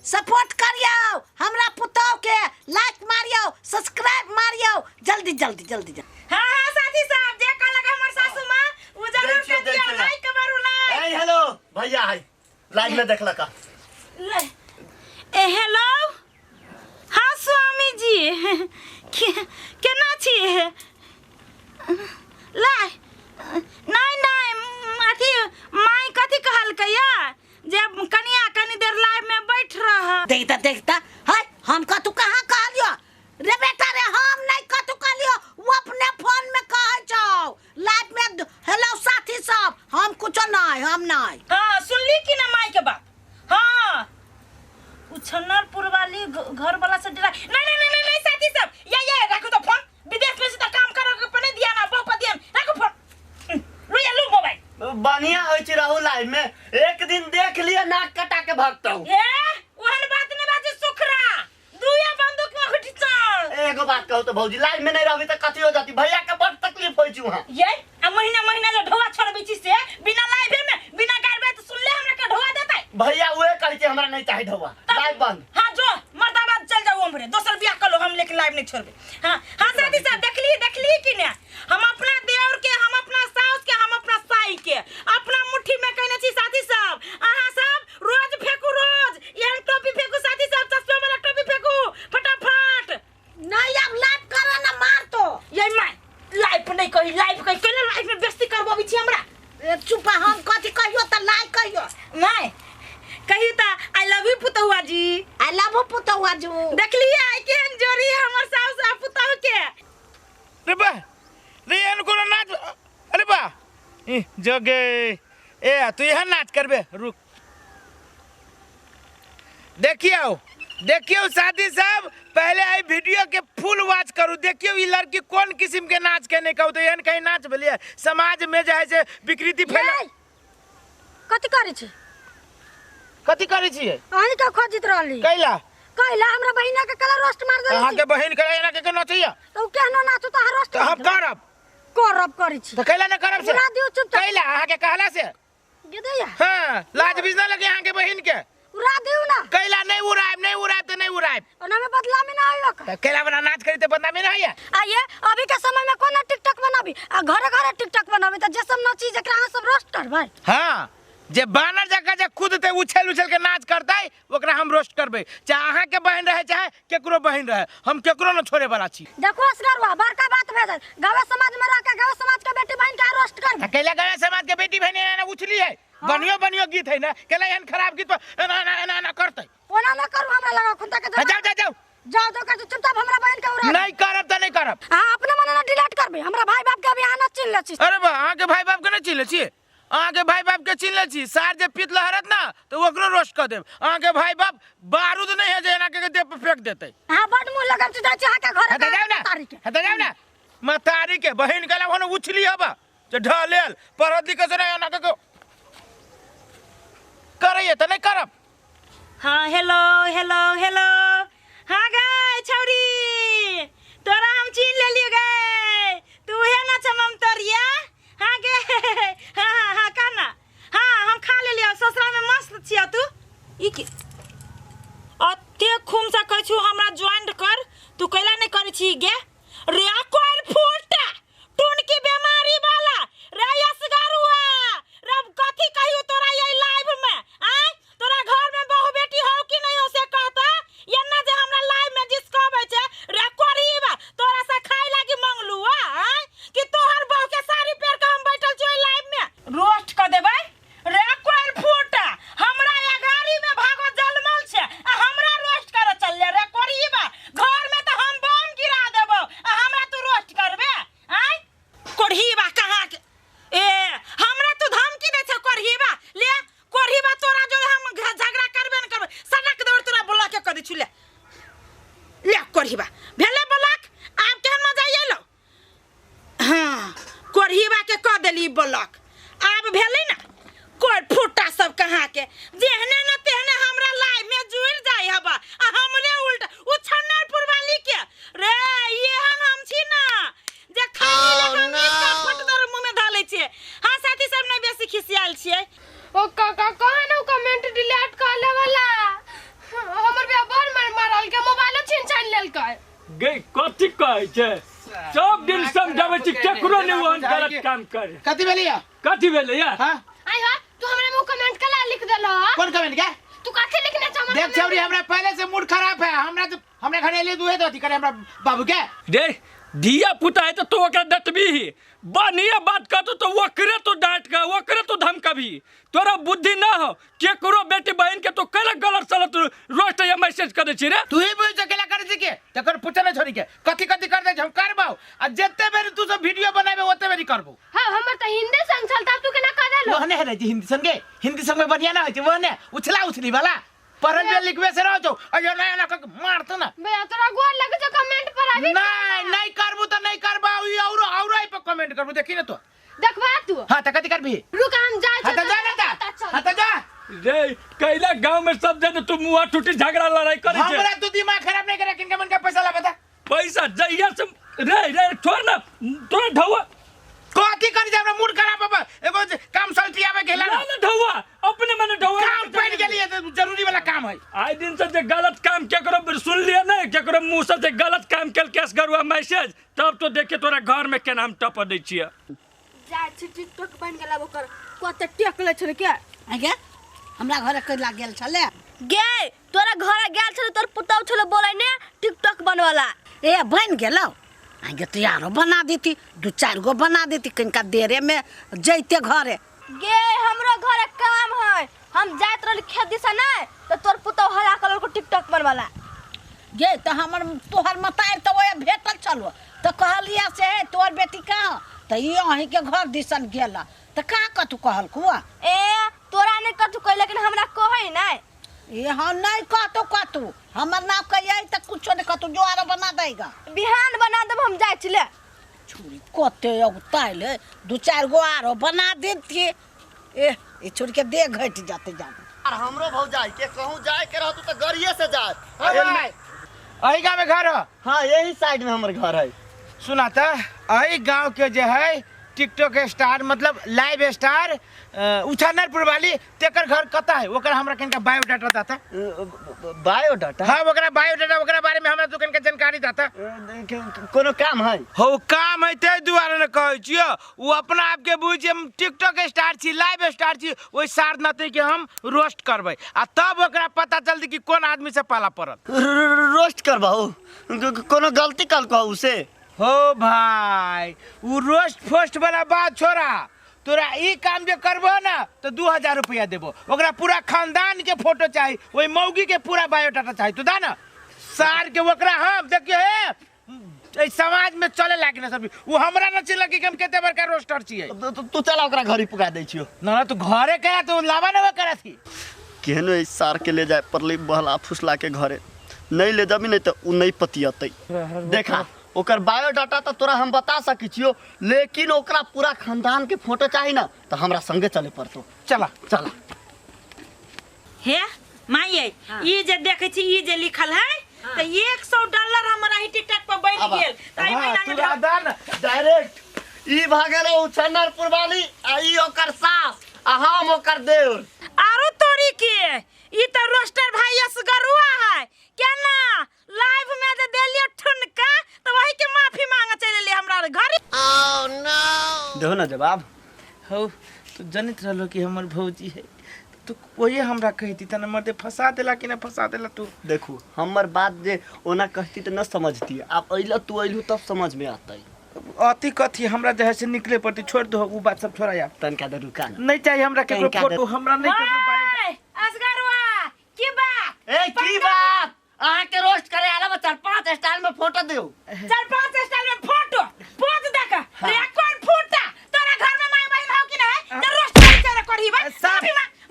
Support करियो हमरा पुतौ के, लाइक मारियो, सब्सक्राइब मारियो, जल्दी जल्दी जल्दी जल्दी। हां हां साथी साहब जे कहलक हमर सासू मां उ जरूर कर दियो, लाइक करू लाइक। ए हेलो भैया है लाइव में देखला का। ए हेलो हां स्वामी जी केना छी? लाई नहीं अथी माई कथी कहलकैया जे कनिया कनी देर लाइव में बैठ रह। देखता हाय हम कतु कहां कहलियो रे बेटा रे, हम नहीं कतु कहलियो, वो अपने फोन में कहै छौ लाइव में हेलो साथी सब, हम कुछ नहीं, हम नहीं। हां सुनली कि ना माई के बात? हां उछन्नरपुर वाली घर वाला से डरा नहीं साथी सब, ये रखो तो फोन, विदेश में से तो काम करो के पने दिया ना बहु पतियन, रखो फोन लो मोबाइल। बढ़िया होय छी रहू लाइव में, एक दिन देख लिया नाक कटा के भागता हूं। ए ओहन बात नहीं बाजे सुखरा, दुया बंदूक में उठी चल। एगो बात कहू तो भौजी, लाइव में नहीं रहबी त कथि हो जाती? भैया के बड़ तकलीफ होय छी वहां। ये आ महीना जो ढोआ छोड़बी छी से बिना लाइव में बिना गारबे तो सुन ले हमरा के ढोआ देतै। भैया उहे कहै छै हमरा नहीं चाहि ढोआ, लाइव बंद। हां जो मर्दाबाद चल जाओ हमरे, दोसर बियाह कर लो, हम लेके लाइव नहीं छोड़बे। हां साथी साहब देखली कि ने, हम अपना देवर के, हम अपना सास के, हम अपना साई के अपना मुट्ठी में कहने छी साथी साहब। अहां सब रोज फेंकू, रोज यहन टोपी फेंकू साथी साहब, चश्मा वाला टोपी फेंकू फटाफट। नहीं अब लाइव करो ना, मार तो ये मैं लाइव नहीं कही, लाइव कही केना लाइव में बेइज्जती करबो छी हमरा? चुप, हम कथि कहियो त लाइक कहियो नहीं कही त आई लव यू पुतहुआ जी, आई लव यू पुतहुआ जी। देखली आई केहन जोड़ी हमर सास आ पुतहु के। रे बा रे इनको नाच, अरे बा जगे ए तू यहाँ नाच करबे, रुक देखियो साथी साहब, पहले आई वीडियो के फुल वॉच करू, देखियो ये लड़की कौन किस्म के नाच कहने कहू तो एहन कहीं नाच भेलिए समाज में जे है से विकृति फैला। कथि करै छी? कथि करै छी? अहीं का खोजित रहली कैला हमरा बहिना के कला रोस्ट मार देली। अहाँ के बहिन के एना के नचैया तो केहनो नाचो तो रोस्ट तो हम करब करै छी तो कैला न करब से? उड़ा दियो चुपचाप। कैला अहाँ के कहला से? गिदैया हां लाज बिजना लगे अहाँ के बहिन के, उड़ा दियो ना। कैला नहीं उड़ाब तो नहीं उड़ाब, ओना में बदला में ना आइलो का। कैला बना नाच करी तो बदनामी ना है। आइए अभी के समय में कोना टिकटॉक बनाबी आ घरे टिकटॉक बनाबी त जे सब नची जकरा अहाँ सब रोस्ट करबै। हां जे बानर जका जे कूदते उछल के नाच करतै ओकरा हम रोस्ट करबै, चाहे अहाँ के बहन रहे चाहे केकरो बहन रहे, हम केकरो न छोड़े वाला छी। देखो असगरवा बड़का बात भे जाय, गावे समाज में रह के गावे समाज के बेटी बहन के रोस्ट करबै। अकेला गावे समाज के बेटी बहन ना उछली है, बनियो गीत है ना, केला एहन खराब गीत पर ना करतै। ओना ना करू, हमरा लगा खुंता के जाओ तो कर चुपचाप हमरा बहन के उड़ा। नहीं करब त नहीं करब। हां अपने मन ना डिलीट करबै, हमरा भाई बाप के अभी आना चिन ले छी। अरे बा अहाँ के भाई बाप के नहीं चिन ले छी, अहाँ के भाई बाप के चिन ले छी, सार जे पीत लहरत ना तो ओकरो रोस्ट कर देब। अहाँ के भाई बाप बारूद नहीं है जे एना के देह पर फेंक देतै। हां बड मुंह लगब छी जाय अहाँ के घर हट जाओ ना मतारी के बहन के ला उछली हबा जे ढलेल पढ़त लिखत नहीं एना के करैए त नहीं करब। हाँ हेलो हाँ गए छौरी तोरा हम छीन ले लियो गए, तू है ना चमम तोरिया। हाँ गे हाँ कहना, हाँ हम खा ले लियो, ससुरा में मस्त छिया तू। ई की अते खूम सा कहै छु हमरा ज्वाइन कर, तू कैला नहीं करै छी गे? रे कोल फूटा टून की बीमारी वाला रे यसगारुआ रब कथी कहियो तोरा ये लाइव में आय तोरा घर में बहू बेटी हो कि नहीं हो से कहता ये ना जे हमरा लाइव में जिसकबै छे रे कोरीबा तोरा से खाए लागी मंगलू आय कि तोहर बहू के साड़ी पहन के हम बैठल छी लाइव में रोस्ट कर देबै। रे कोल फूटा हमरा ये गाड़ी में भागो जलमल छे आ हमरा रोस्ट कर चल रे कोरीबा, घर में तो हम बम गिरा देबो आ हमरा तू रोस्ट करबे आय कोरीबा कहां के ए हमरा तू धमकी दे छ कोरीबा ले कोरीबा तोरा जो हम झगड़ा करबे न करबे सनक दौड़ तोरा ब्लॉक के कर दी छु ले कोरीबा भेले ब्लॉक आब केहन मजा एलो। हां कोरीबा के क देली ब्लॉक आब भेले ना छे सब दिन समझावे छी केकरो ने ओहन गलत काम करे कथी भेलिया कथी भेलै या हां आई हो तू हमरा मुंह कमेंट कला लिख देलो कौन कमेंट क्या तू काथे लिखना चाह देख छौरी हमरा पहले से मूड खराब है हमरा घरे ले दुहे दो करे हमरा बाबू के रे दिया पुता है तो ओकरा डटबी ही बानिया बात करतो तो ओकरे तो डांट का ओकरे तो धमकाबी तोरा बुद्धि ना हो केकरो बेटी बहन के तो कला गलत सलत रोस्ट या मैसेज कर छी रे तू ही बुझ सकेला कर छी के तकर पुछे न छोड़ी के कथी कर दे हम करबाऊ आ जत्ते बेर तू सब वीडियो बनाबे ओते बेरी करबो हां हमर त हिंदी संग चलता तू केना कर देलो वहने है जी हिंदी संग में बढ़िया ना होय छै वहने उछली वाला पढ़ल में लिखबे से रहो अयो नया मारतो ना बे तोरा गोर लगे जो कमेंट पर आबी नहीं करबू तो नहीं करबाऊ ई और आई पर कमेंट करबू देखी ना तो देखबा तू हां त कथी करबी रुक हम जाय हां त जा ना हां त जा रे कैला गांव में सब जने तू मुआ टूटी झगड़ा लड़ाई करे छे हमरा तू दिमाग खराब नहीं करे किनका मन का पैसा ला बता पैसा जइया से रे छोड़ ना तोरा ढौआ कथी कर जा हमरा मूड खराब बाबा एगो काम सल्टी आवे गेला ना ढौआ अपने मने ढौआ काम पड़ गेलिए जरूरी वाला काम है आइ दिन से जे गलत काम केकरो सुन लिया ना केकरो मुंह से जे गलत काम केल केस गरुआ मैसेज तब तो देखे तोरा घर में केना हम टप दै छियै जाय छी टिकटॉक बन गेला ओकर कते टेकले छले के आगे हमरा घरे कइला गेल छले गे तोरा घरे गेल छले तोर पुतौ छले बोलै ने टिकटॉक बनवाला ए बन गेलो आगे तो यारो बना देती 2-4 गो बना देती कनका देरे में जइते घरे गे हमरो घरे काम है हम जात रहल खेत दिसा नै तो तोर पुतौ हरा कलर को टिकटॉक बनवाला गे तो हमर तोहर मतार तो ओए भेटल चलो तो कहलिया से तोर बेटी कहां त ई अही के घर दिसन गेला त का कतु कहल कुआ ए तोरा ने कतु कह लेकिन हमरा कहै नै ए हम नहीं कतु हमर नाम कहिए त कुछो ने कतु जोआरो बना देगा बिहान बना देब हम जाय छिले छुरी कते उताइल 2-4 गो आरो बना देती ए ई छोड़ के दे घट जाते और हमरो भौजाई के कहूं जाए के रहतू तो गरिए से जा अही गांव में घर हो हां यही साइड में हमर घर है सुना था अही गांव के जे है टिकटॉक स्टार मतलब लाइव स्टार उछानरपुर वाली तेकर घर कता है ओकर हमरा कनका बायोडाटा दाता बायोडाटा हां ओकरा बायोडाटा ओकरा बारे में हमरा तो कनका जानकारी दाता कोनो काम है हो काम है ते दुआरे न कहै छियो वो अपना आप के बुझ हम टिकटॉक स्टार छी लाइव स्टार छी ओइ सार नते के हम रोस्ट करबै आ तब ओकरा पता चलती कि कोन आदमी से पाला पड़त रोस्ट करबाऊ कोनो गलती कल कहू से हो भाई वो रोस्ट फोस्ट वाला बात छोड़ा तोरा ई काम जे करबो ना तो 2000 रुपया देबो ओकरा पूरा खानदान के फोटो चाहिए ओई मौगी के पूरा बायोडाटा चाहिए तू दा ना सार के ओकरा हम देखियो हे ए समाज में चले लागे ना सब वो हमरा न चले कि हम केते बड़का रोस्टर छिए तू चला ओकरा घर ही पुगा दै छियो ना तू घरे करा तू लावा न करा थी केहनो इस सार के ले जाए परली बहला फुसला के घरे नहीं ले जाबी नहीं तो उ नहीं पतियतै देखा ओकर बायोडाटा तो तोरा हम बता सकी छियो लेकिन ओकरा पूरा खानदान के फोटो चाहिए ना तो हमरा संगे चले पड़तो चला चला हे माये ई जे देखे छी ई जे लिखल है तो $100 हमरा ही टिकटॉक पर बन गेल ताई महीना तू राधन डायरेक्ट ई भागले उछनरपुर वाली आ ई ओकर सास आ हम ओकर देव आरो तोरी के ई तो रोस्टर भाई असगरुआ है क्या ना लाइव में दे देलियो ठुनका तो वही के माफी मांगा चले ले हमरा घर देखो ना जवाब हो तू जनित रहलो कि हमर भौजी है तू ओये हमरा कहती तना मते फंसा देला कि ना फंसा देला तू देखू हमर बात जे ओना कहती तो न समझती अब अइला तू अइलू तब समझ में आतै अति कथी हमरा जे है से निकले पड़ती छोड़ दो वो बात सब छोड़ा यार तनका दे रुका नहीं चाहिए हमरा केकरो फोटो हमरा नहीं केकरो बायोडाटा असगरुआ की बात ए की बात आहा के रोस्ट करे आला 4-5 स्टाइल में फोटो दियो 4-5 स्टाइल में फोटो पोज देखा रे कौन फूटा तोरा घर में माई बहन हो कि नहीं तो रोस्ट कर के करही बा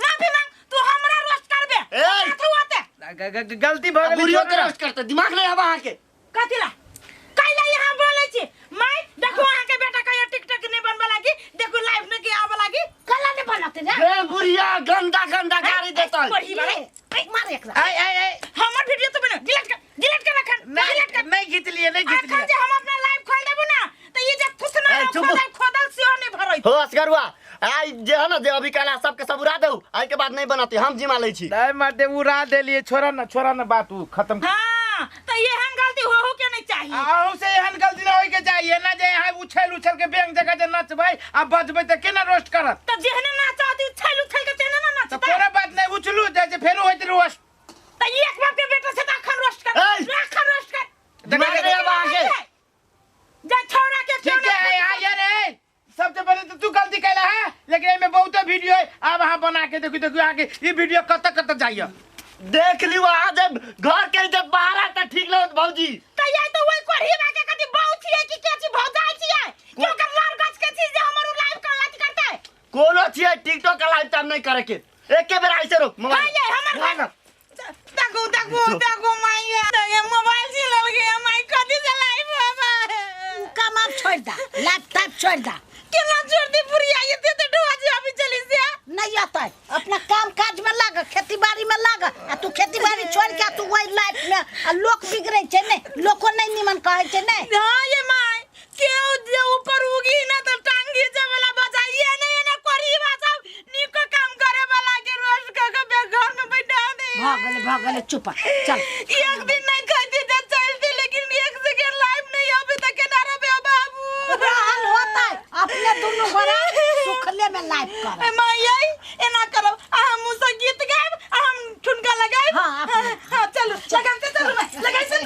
माफी मांग तू हमरा रोस्ट करबे तू आते गलती भ गेलै बुढ़ियो के रोस्ट करते दिमाग नहीं अब आहा के कथिला कैला यहां बोलै छी माई देखो आहा के बेटा कहियो टिकटॉक नहीं बनबा लागी देखो लाइव में के आबा लागी कला नहीं बनते ना ए बुढ़िया गंदा गंदा गाड़ी देता पढ़ी बारे मार एक आई हमर वीडियो तो बना डिलीट कर रखन नहीं जीत लिए आखिर जे हम अपना लाइव खोल देबो ना तो ये जे कुछ ना खोदल से नहीं भरई हो असगरुआ आई जे है ना जे अभी काला सबके सब उड़ा दऊ आई के बाद नहीं बनाते हम जिमा ले छी नहीं मारते उड़ा देलिए छोरा ना बात उ खत्म हां हां तो ये हम गलती हो के नहीं चाहिए आहू से एहन गलती ना होई के चाहिए ना जे यहाँ उछल के बैंक जगह जे नचबै आ बजबै त केना रोस्ट करत तो जेहने नाचती उछल के तेने ना तो नाचता कोनो बात नहीं उछलू जैसे फेरो होइत रोस्ट तो ये एक बाप के बेटा से अखन रोस्ट कर ए! अखन रोस्ट कर दिमाग रे अब आगे जा छोड़ा के क्यों ठीक है आ यार ए सबसे पहले तो तू गलती कैला है लेकिन एमे बहुत वीडियो है अब वहां बना के देखो आगे ये वीडियो कत जाइए देख ली वहां जब घर के जब बाहर आता ठीक लगत भौजी तो ये तो वही कोरी बाके कति बहुत है कि केची भौजाई छिए क्यों कर मार गछ के चीज हमरो लाइव का अथी करता है कोनो छिए टिकटॉक का लाइव टाइम नहीं करे के एक के बेर ऐसे रोक मोबाइल हां ये हमर देखो माई ये मोबाइल से लग गया माई कति से लाइव बाबा काम आप छोड़ दा लैपटॉप छोड़ दा केना छोड़ दी पूरी आई ते तो डुआ जी अभी चली से नहीं आता है अपना काम काज में लाग खेती बाड़ी में लाग आ तू खेती बाड़ी छोड़ के तू वही लाइफ में आ लोग बिगड़े छे ने लोको नहीं निमन कहे छे ने हां ये माई क्यों जे ऊपर उगी ना तो टांगी जे वाला बजाइए नहीं ना करी बात निको काम करे वाला के रोज का घर में बैठा दे भाग गले चुप चल एक दिन नहीं खाती तो चलती लेकिन एक सेकंड लाइव नहीं अभी तक किनारे पे बाबू रहल होता है अपने दोनों घरा सुखले में लाइफ कर माई एना करो हम मुसा गीत गाएब हम ठुनका लगाएब हां चलो लगाते चलो लगाई से